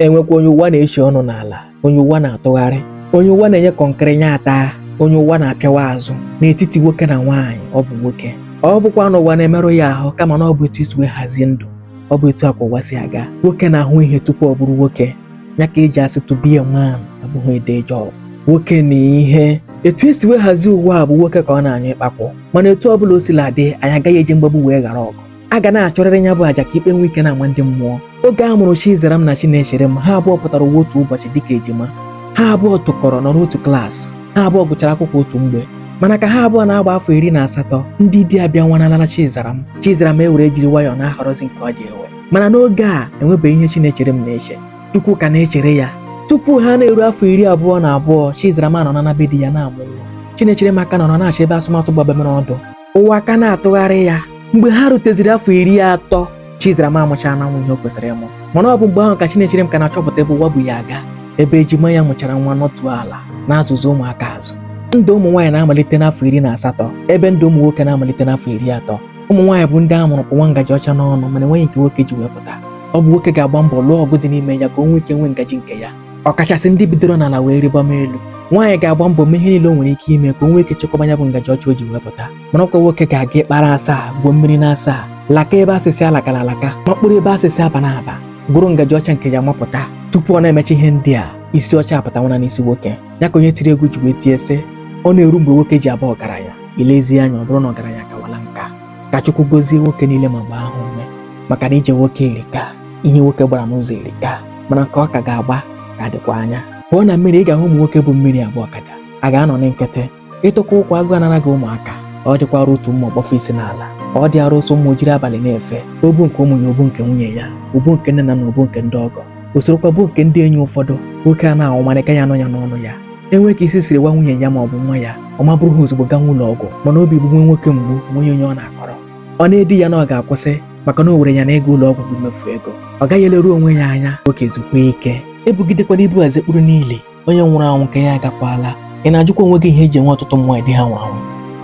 enwekwa onye ụwa na-eshi ọnụ n'ala, onye ụwa na-atụgharị, onye ụwa na-enye kọnkịrị nya ata, onye ụwa na-apịawa azụ. N'etiti nwoke na nwaanyị ọ bụ nwoke. Ọ bụkwa n'ụwa na-emerụ ya ahụ kama na ọ bụ etu isi wee hazie ndụ. Ọ bụ etu akwa ụwa si aga. Nwoke na-ahụ ihe tupu ọ bụrụ nwoke. Ya ka eji asị to be a man abụghị ede job. Nwoke na ihe etu esi wee hazie ụwa a bụ nwoke ka ọ na-anyụ ịkpakpọ. Mana etu ọ bụla o sila dị, anyị agaghị eji mgbagbu wee ghara ọgụ. A ga na-achọrịrị ya bụ àjà ka ikpe nwee ike na-ama ndị mmụọ. Oge a mụrụ Chizaram na Chinechere m, ha abụọ pụtara ụwa otu ụbọchị dịka ejima. Ha abụọ tụkọrọ nọ n'otu klaasị. Ha abụọ gụchara akwụkwọ otu mgbe. Mana ka ha abụọ na-agba afọ 18, ndị di abịa nwanala Chizaram. Chizaram ewere jiri nwayọọ na-ahọrọzi nke ọ ji ewe. Mana n'oge a enwebeghị ihe Chinechere m na-eche. Chukwu ka na-echere ya. Tupu ha na-eru afọ 22, Chizaram anọ na be di ya na-amụ nwa. Chinechere m aka nọ na-achọ ebe asụmasụ gbabamere ọdụ. Ụwa aka na-atụgharị ya. Mgbe ha ruteziri afọ 30, Chizaram amụchara na nwa ihe o kwesịrị ịmụ. Mana ọ bụ mgbe ahụ ka Chinechere m ka na-achọpụta ebe ụwa bụ ya aga. Ebe ejima ya mụchara nwa n'otu ala na-azụzụ ụmụaka azụ. Ndụ ụmụ nwaanyị na-amalite n'afọ 18, ebe ndụ ụmụ nwoke na-amalite n'afọ 30. Ụmụ nwaanyị bụ ndị a mụrụ pụwa ngaji ọcha n'ọnụ mana enweghị nke nwoke ji wepụta. Ọ bụ nwoke ga-agba mbọ lụọ ọgụ dị n'ime ya ka o nwee ike nwee ngaji nke ya. Ọkachasị ndị bidoro n'ala wee rịbama elu. Nwaanyị ga-agba mbọ mee ihe niile o nwere ike ime ka o nwee ike chekwaba ya bụ ngaji ọcha o ji wepụta. Mana ọkwa nwoke ga-aga ịkpara asaa, gwuo mmiri na asaa, laka ebe asịsị alakara alaka, ma mkpụrụ ebe asịsị aba na aba, gụrụ ngaji ọcha nke ya mapụta. Tupu ọ na-emecha ihe ndị a, isi ọcha apụtanwana n'isi nwoke. Ya ka onye tiri egwu ji wee tie sị, ọ na-eru mgbe nwoke ji aba ọgaranya. Ilezi anya ọ bụrụ na ọgaranya kawala nka. Ka Chukwu gozie nwoke niile ma gbaa ha ume, maka na ije nwoke erika, ihe nwoke gbara n'ụzọ erika, mana nke ọ ka ga-agba ka dịkwa anya. Pụọ na mmiri ị ga-ahụ ụmụ nwoke bụ mmiri abụọ kada. A ga-anọ na nkịtị ịtụkwa ụkwụ agụ ananaghị ụmụaka. Ọ dịkwara otu ụmụ ọkpọfụ isi n'ala. Ọ dị arụsị ụmụ jiri abalị na-efe. Obu nke ụmụ ya, obu nke nwunye ya, obu nke nne na nna, obu nke ndị ọgọ. Usorokwa bụ nke ndị enyi ụfọdụ. Nwoke a na-anwụ mana ka ya anọ ya n'ọnụ ya. Enwe ka isi siri gwa nwunye ya ma ọ bụ nwa ya, ọ ma bụrụ ha ozugbo gaa ụlọ ọgwụ, mana obi bụ nwoke mgbu nwunye onye ọ na-akọrọ. Ọ na-edi ya na ọ ga-akwụsị maka na o were ya na ego ụlọ ọgwụ bụ mmefu ego. Ọ gaghị eleru onwe ya anya. Oke zukwa ike. Ebugidekwana ibu azekpuru niile. Onye nwụrụ anwụ nke ya agakwala. Ị na-ajụkwa onwe gị ihe eji enwe ọtụtụ mmụọ dị ha nwụrụ anwụ.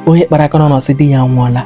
Onye kpara aka n'ọnụ sị di ya nwụọla,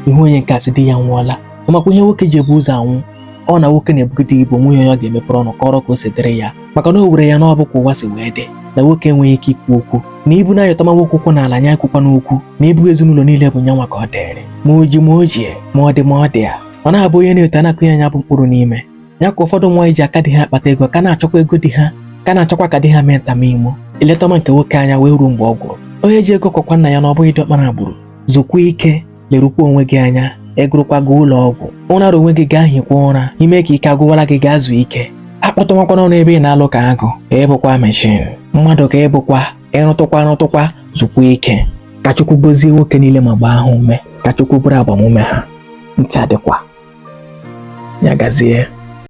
ihu onye nke asị di ya nwụọla. Ọ makwa ihe nwoke ji ebu ụzọ anwụ. Ọ na nwoke na-ebugide ibu nwunye onye ọ ga-emepere ọnụ kọrọ ka o si dịrị ya, maka na o were ya na ọ bụ ka ụwa si wee dị, na nwoke enweghị ike ikwu okwu, na ibu na-ayọtama nwoke ụkwụ n'ala nya ekwukwa n'okwu, na ibu ezinụlọ niile bụ nyanwa ka ọ dịrị. Ma o ji ma o ji, ma ọ dị ma ọ dị ya, ọ na-abụ onye na-eto anakụ ya nya bụ mkpụrụ n'ime ya. Ka ụfọdụ nwaanyị ji aka dị ha akpata ego, ka na-achọkwa ego dị ha, ka na-achọkwa ka dị ha mee ntamimo. Iletọma nke nwoke anya wee ruo mgbe ọ gwụrụ. Onye ji ego kọkwa nna ya na ọ bụghị dịọkpara agbụrụ. Zụkwa ike, lerukwa onwe gị anya, egurukwa gị ụlọ ọgwụ. Ụnara onwe gị gaa hikwa ụra, ime ka ike agụwala gị gaa zuo ike. Akpọtụmakwana ọnụ ebe ị na-alụ ka agụ, ka ịbụkwa meshin mmadụ, ka ịbụkwa ịrụtụkwa zụkwa ike. Ka Chukwu gozie nwoke niile ma gbaa ha ume. Ka Chukwu bụrụ agbamume ha. Ntị adịkwa ya gazie.